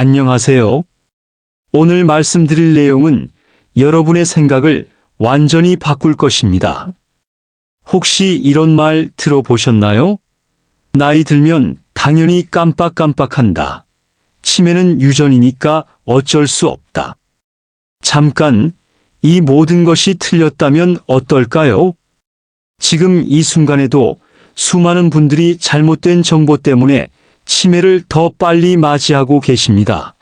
안녕하세요. 오늘 말씀드릴 내용은 여러분의 생각을 완전히 바꿀 것입니다. 혹시 이런 말 들어보셨나요? 나이 들면 당연히 깜빡깜빡한다. 치매는 유전이니까 어쩔 수 없다. 잠깐, 이 모든 것이 틀렸다면 어떨까요? 지금 이 순간에도 수많은 분들이 잘못된 정보 때문에 치매를 더 빨리 맞이하고 계십니다.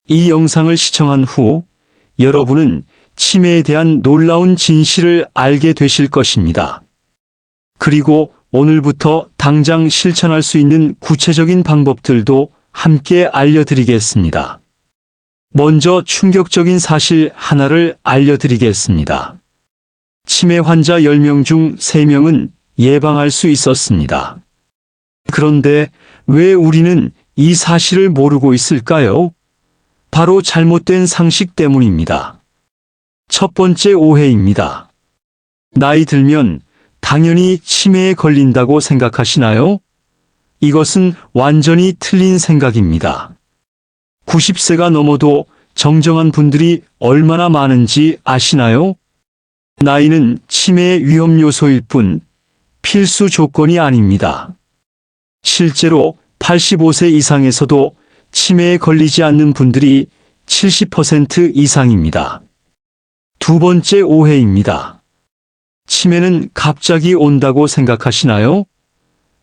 이 영상을 시청한 후 여러분은 치매에 대한 놀라운 진실을 알게 되실 것입니다. 그리고 오늘부터 당장 실천할 수 있는 구체적인 방법들도 함께 알려드리겠습니다. 먼저 충격적인 사실 하나를 알려드리겠습니다. 치매 환자 10명 중 3명은 예방할 수 있었습니다. 그런데 왜 우리는 이 사실을 모르고 있을까요? 바로 잘못된 상식 때문입니다. 첫 번째 오해입니다. 나이 들면 당연히 치매에 걸린다고 생각하시나요? 이것은 완전히 틀린 생각입니다. 90세가 넘어도 정정한 분들이 얼마나 많은지 아시나요? 나이는 치매의 위험 요소일 뿐 필수 조건이 아닙니다. 실제로 85세 이상에서도 치매에 걸리지 않는 분들이 70% 이상입니다. 두 번째 오해입니다. 치매는 갑자기 온다고 생각하시나요?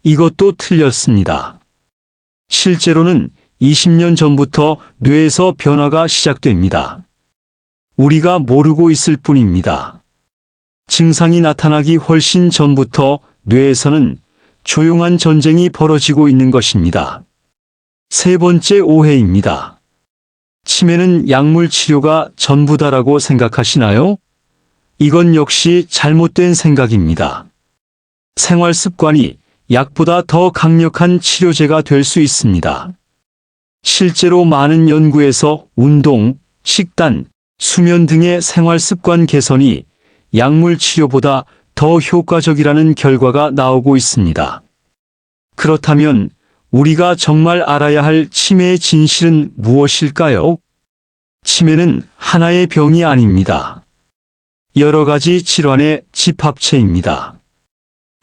이것도 틀렸습니다. 실제로는 20년 전부터 뇌에서 변화가 시작됩니다. 우리가 모르고 있을 뿐입니다. 증상이 나타나기 훨씬 전부터 뇌에서는 조용한 전쟁이 벌어지고 있는 것입니다. 세 번째 오해입니다. 치매는 약물 치료가 전부다라고 생각하시나요? 이건 역시 잘못된 생각입니다. 생활 습관이 약보다 더 강력한 치료제가 될 수 있습니다. 실제로 많은 연구에서 운동, 식단, 수면 등의 생활 습관 개선이 약물 치료보다 더 효과적이라는 결과가 나오고 있습니다. 그렇다면 우리가 정말 알아야 할 치매의 진실은 무엇일까요? 치매는 하나의 병이 아닙니다. 여러 가지 질환의 집합체입니다.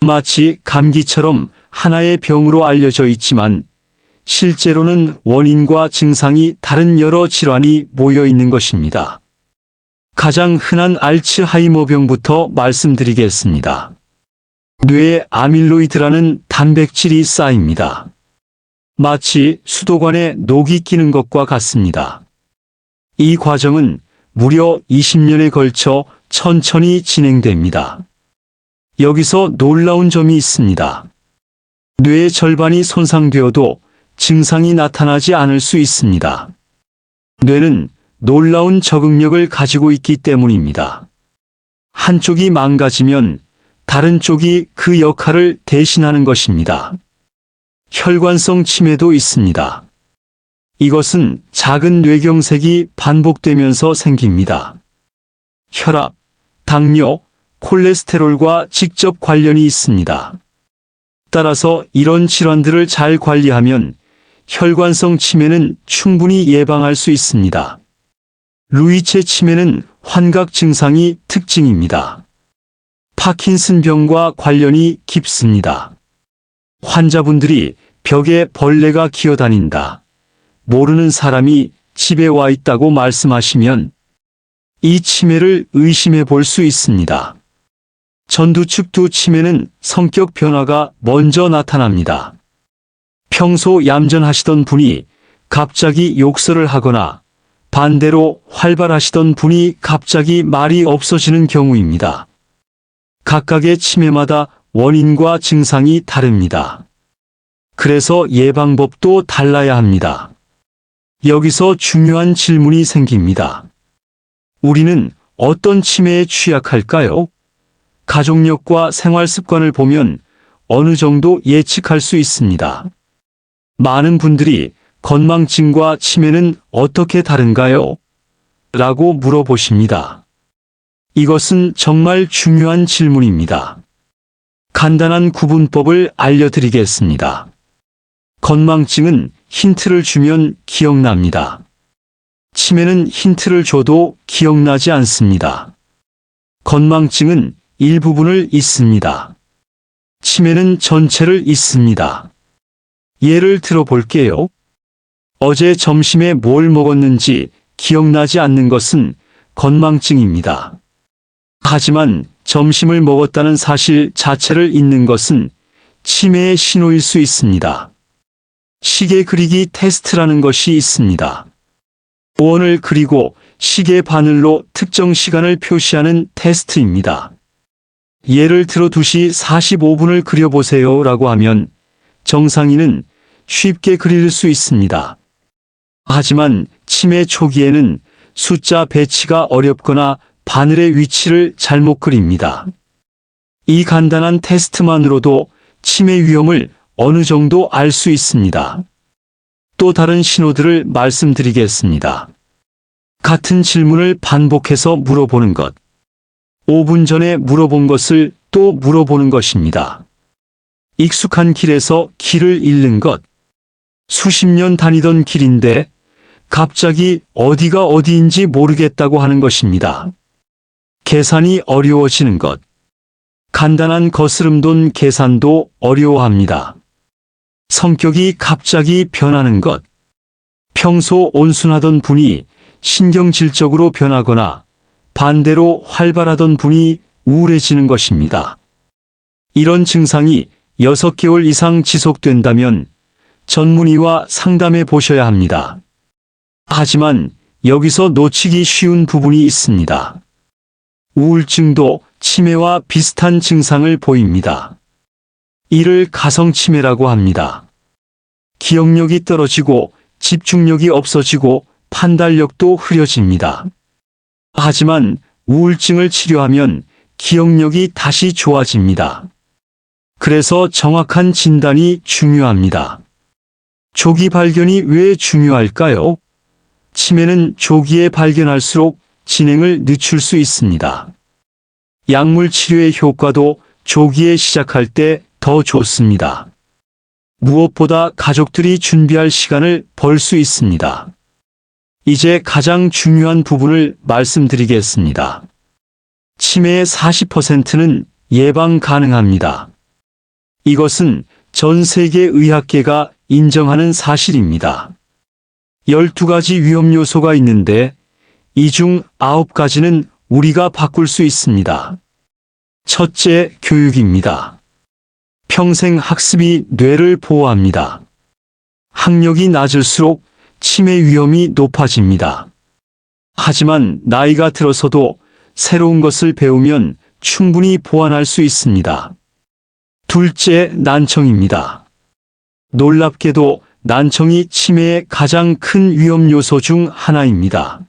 마치 감기처럼 하나의 병으로 알려져 있지만 실제로는 원인과 증상이 다른 여러 질환이 모여 있는 것입니다. 가장 흔한 알츠하이머병부터 말씀드리겠습니다. 뇌에 아밀로이드라는 단백질이 쌓입니다. 마치 수도관에 녹이 끼는 것과 같습니다. 이 과정은 무려 20년에 걸쳐 천천히 진행됩니다. 여기서 놀라운 점이 있습니다. 뇌의 절반이 손상되어도 증상이 나타나지 않을 수 있습니다. 뇌는 놀라운 적응력을 가지고 있기 때문입니다. 한쪽이 망가지면 다른 쪽이 그 역할을 대신하는 것입니다. 혈관성 치매도 있습니다. 이것은 작은 뇌경색이 반복되면서 생깁니다. 혈압, 당뇨, 콜레스테롤과 직접 관련이 있습니다. 따라서 이런 질환들을 잘 관리하면 혈관성 치매는 충분히 예방할 수 있습니다. 루이체 치매는 환각 증상이 특징입니다. 파킨슨병과 관련이 깊습니다. 환자분들이 벽에 벌레가 기어다닌다, 모르는 사람이 집에 와 있다고 말씀하시면 이 치매를 의심해 볼 수 있습니다. 전두축두 치매는 성격 변화가 먼저 나타납니다. 평소 얌전하시던 분이 갑자기 욕설을 하거나 반대로 활발하시던 분이 갑자기 말이 없어지는 경우입니다. 각각의 치매마다 원인과 증상이 다릅니다. 그래서 예방법도 달라야 합니다. 여기서 중요한 질문이 생깁니다. 우리는 어떤 치매에 취약할까요? 가족력과 생활 습관을 보면 어느 정도 예측할 수 있습니다. 많은 분들이 건망증과 치매는 어떻게 다른가요? 라고 물어보십니다. 이것은 정말 중요한 질문입니다. 간단한 구분법을 알려드리겠습니다. 건망증은 힌트를 주면 기억납니다. 치매는 힌트를 줘도 기억나지 않습니다. 건망증은 일부분을 잊습니다. 치매는 전체를 잊습니다. 예를 들어 볼게요. 어제 점심에 뭘 먹었는지 기억나지 않는 것은 건망증입니다. 하지만 점심을 먹었다는 사실 자체를 잊는 것은 치매의 신호일 수 있습니다. 시계 그리기 테스트라는 것이 있습니다. 원을 그리고 시계 바늘로 특정 시간을 표시하는 테스트입니다. 예를 들어 2시 45분을 그려보세요 라고 하면 정상인은 쉽게 그릴 수 있습니다. 하지만 치매 초기에는 숫자 배치가 어렵거나 바늘의 위치를 잘못 그립니다. 이 간단한 테스트만으로도 치매 위험을 어느 정도 알 수 있습니다. 또 다른 신호들을 말씀드리겠습니다. 같은 질문을 반복해서 물어보는 것. 5분 전에 물어본 것을 또 물어보는 것입니다. 익숙한 길에서 길을 잃는 것. 수십 년 다니던 길인데 갑자기 어디가 어디인지 모르겠다고 하는 것입니다. 계산이 어려워지는 것. 간단한 거스름돈 계산도 어려워합니다. 성격이 갑자기 변하는 것. 평소 온순하던 분이 신경질적으로 변하거나 반대로 활발하던 분이 우울해지는 것입니다. 이런 증상이 6개월 이상 지속된다면 전문의와 상담해 보셔야 합니다. 하지만 여기서 놓치기 쉬운 부분이 있습니다. 우울증도 치매와 비슷한 증상을 보입니다. 이를 가성치매라고 합니다. 기억력이 떨어지고 집중력이 없어지고 판단력도 흐려집니다. 하지만 우울증을 치료하면 기억력이 다시 좋아집니다. 그래서 정확한 진단이 중요합니다. 조기 발견이 왜 중요할까요? 치매는 조기에 발견할수록 진행을 늦출 수 있습니다. 약물 치료의 효과도 조기에 시작할 때 더 좋습니다. 무엇보다 가족들이 준비할 시간을 벌 수 있습니다. 이제 가장 중요한 부분을 말씀드리겠습니다. 치매의 40%는 예방 가능합니다. 이것은 전 세계 의학계가 인정하는 사실입니다. 12가지 위험 요소가 있는데 이 중 9가지는 우리가 바꿀 수 있습니다. 첫째, 교육입니다. 평생 학습이 뇌를 보호합니다. 학력이 낮을수록 치매 위험이 높아집니다. 하지만 나이가 들어서도 새로운 것을 배우면 충분히 보완할 수 있습니다. 둘째, 난청입니다. 놀랍게도 난청이 치매의 가장 큰 위험 요소 중 하나입니다.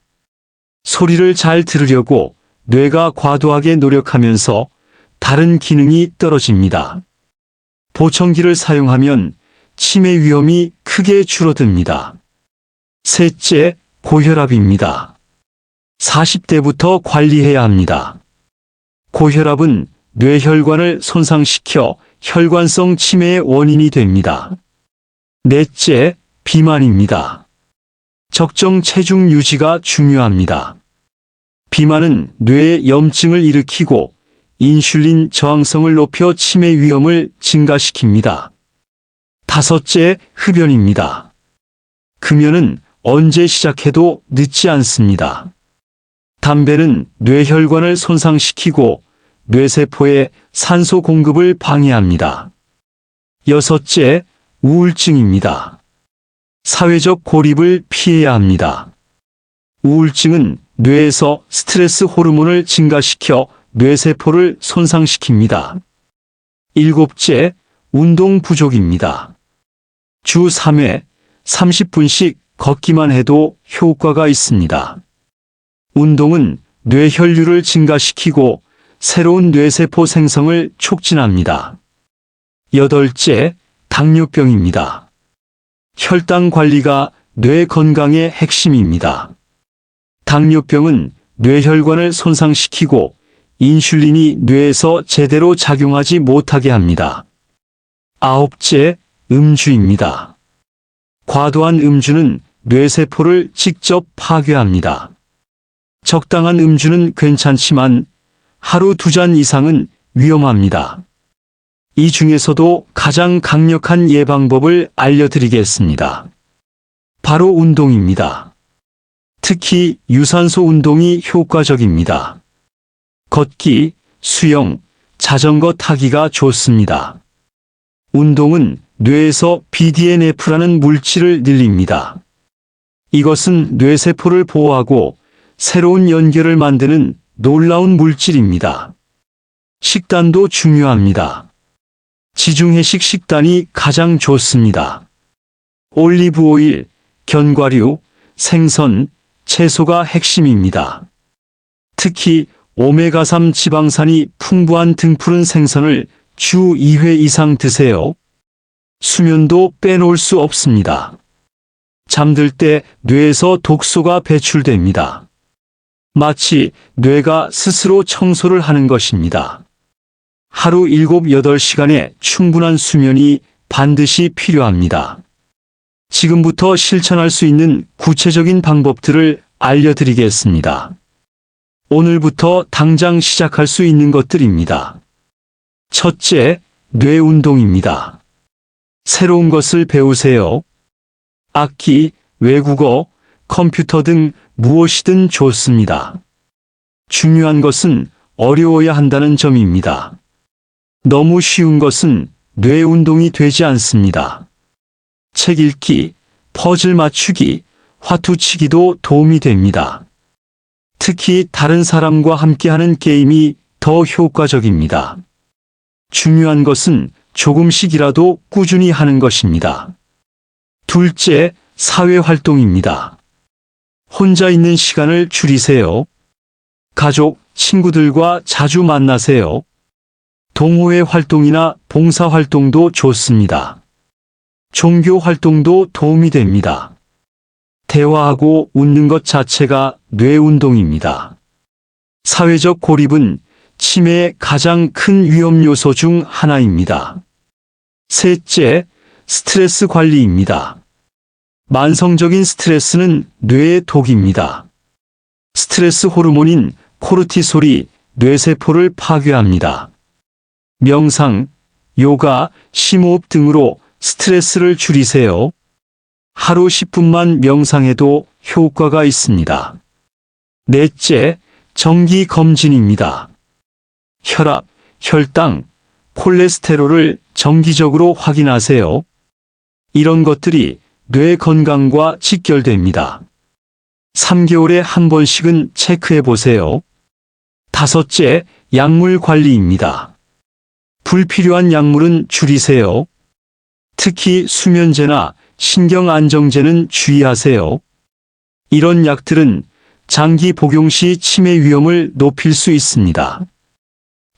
소리를 잘 들으려고 뇌가 과도하게 노력하면서 다른 기능이 떨어집니다. 보청기를 사용하면 치매 위험이 크게 줄어듭니다. 셋째, 고혈압입니다. 40대부터 관리해야 합니다. 고혈압은 뇌혈관을 손상시켜 혈관성 치매의 원인이 됩니다. 넷째, 비만입니다. 적정 체중 유지가 중요합니다. 비만은 뇌에 염증을 일으키고 인슐린 저항성을 높여 치매 위험을 증가시킵니다. 다섯째, 흡연입니다. 금연은 언제 시작해도 늦지 않습니다. 담배는 뇌혈관을 손상시키고 뇌세포에 산소 공급을 방해합니다. 여섯째, 우울증입니다. 사회적 고립을 피해야 합니다. 우울증은 뇌에서 스트레스 호르몬을 증가시켜 뇌세포를 손상시킵니다. 일곱째, 운동 부족입니다. 주 3회 30분씩 걷기만 해도 효과가 있습니다. 운동은 뇌혈류를 증가시키고 새로운 뇌세포 생성을 촉진합니다. 여덟째, 당뇨병입니다. 혈당 관리가 뇌 건강의 핵심입니다. 당뇨병은 뇌혈관을 손상시키고 인슐린이 뇌에서 제대로 작용하지 못하게 합니다. 아홉째, 음주입니다. 과도한 음주는 뇌세포를 직접 파괴합니다. 적당한 음주는 괜찮지만 하루 2잔 이상은 위험합니다. 이 중에서도 가장 강력한 예방법을 알려드리겠습니다. 바로 운동입니다. 특히 유산소 운동이 효과적입니다. 걷기, 수영, 자전거 타기가 좋습니다. 운동은 뇌에서 BDNF라는 물질을 늘립니다. 이것은 뇌세포를 보호하고 새로운 연결을 만드는 놀라운 물질입니다. 식단도 중요합니다. 지중해식 식단이 가장 좋습니다. 올리브 오일, 견과류, 생선, 채소가 핵심입니다. 특히 오메가3 지방산이 풍부한 등푸른 생선을 주 2회 이상 드세요. 수면도 빼놓을 수 없습니다. 잠들 때 뇌에서 독소가 배출됩니다. 마치 뇌가 스스로 청소를 하는 것입니다. 하루 7, 8시간의 충분한 수면이 반드시 필요합니다. 지금부터 실천할 수 있는 구체적인 방법들을 알려드리겠습니다. 오늘부터 당장 시작할 수 있는 것들입니다. 첫째, 뇌 운동입니다. 새로운 것을 배우세요. 악기, 외국어, 컴퓨터 등 무엇이든 좋습니다. 중요한 것은 어려워야 한다는 점입니다. 너무 쉬운 것은 뇌 운동이 되지 않습니다. 책 읽기, 퍼즐 맞추기, 화투 치기도 도움이 됩니다. 특히 다른 사람과 함께하는 게임이 더 효과적입니다. 중요한 것은 조금씩이라도 꾸준히 하는 것입니다. 둘째, 사회활동입니다. 혼자 있는 시간을 줄이세요. 가족, 친구들과 자주 만나세요. 동호회 활동이나 봉사활동도 좋습니다. 종교 활동도 도움이 됩니다. 대화하고 웃는 것 자체가 뇌 운동입니다. 사회적 고립은 치매의 가장 큰 위험 요소 중 하나입니다. 셋째, 스트레스 관리입니다. 만성적인 스트레스는 뇌의 독입니다. 스트레스 호르몬인 코르티솔이 뇌세포를 파괴합니다. 명상, 요가, 심호흡 등으로 스트레스를 줄이세요. 하루 10분만 명상해도 효과가 있습니다. 넷째, 정기 검진입니다. 혈압, 혈당, 콜레스테롤을 정기적으로 확인하세요. 이런 것들이 뇌 건강과 직결됩니다. 3개월에 한 번씩은 체크해 보세요. 다섯째, 약물 관리입니다. 불필요한 약물은 줄이세요. 특히 수면제나 신경안정제는 주의하세요. 이런 약들은 장기 복용 시 치매 위험을 높일 수 있습니다.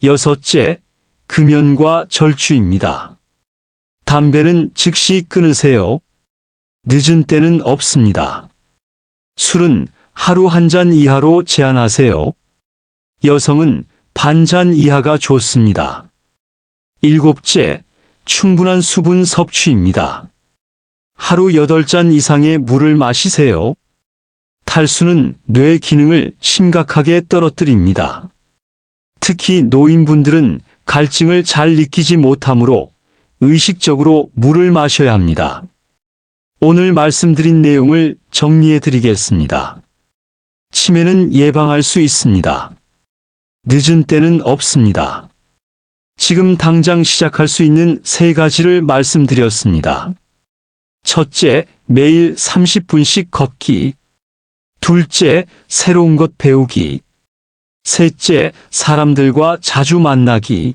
여섯째, 금연과 절주입니다. 담배는 즉시 끊으세요. 늦은 때는 없습니다. 술은 하루 1잔 이하로 제한하세요. 여성은 반잔 이하가 좋습니다. 일곱째, 충분한 수분 섭취입니다. 하루 8잔 이상의 물을 마시세요. 탈수는 뇌 기능을 심각하게 떨어뜨립니다. 특히 노인분들은 갈증을 잘 느끼지 못하므로 의식적으로 물을 마셔야 합니다. 오늘 말씀드린 내용을 정리해 드리겠습니다. 치매는 예방할 수 있습니다. 늦은 때는 없습니다. 지금 당장 시작할 수 있는 3가지를 말씀드렸습니다. 첫째, 매일 30분씩 걷기. 둘째, 새로운 것 배우기. 셋째, 사람들과 자주 만나기.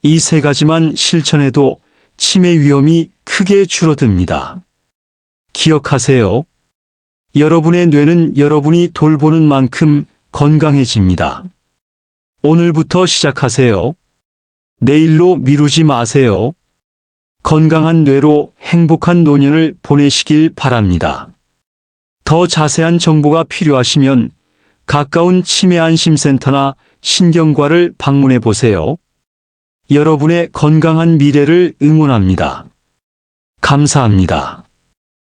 이 3가지만 실천해도 치매 위험이 크게 줄어듭니다. 기억하세요. 여러분의 뇌는 여러분이 돌보는 만큼 건강해집니다. 오늘부터 시작하세요. 내일로 미루지 마세요. 건강한 뇌로 행복한 노년을 보내시길 바랍니다. 더 자세한 정보가 필요하시면 가까운 치매 안심센터나 신경과를 방문해 보세요. 여러분의 건강한 미래를 응원합니다. 감사합니다.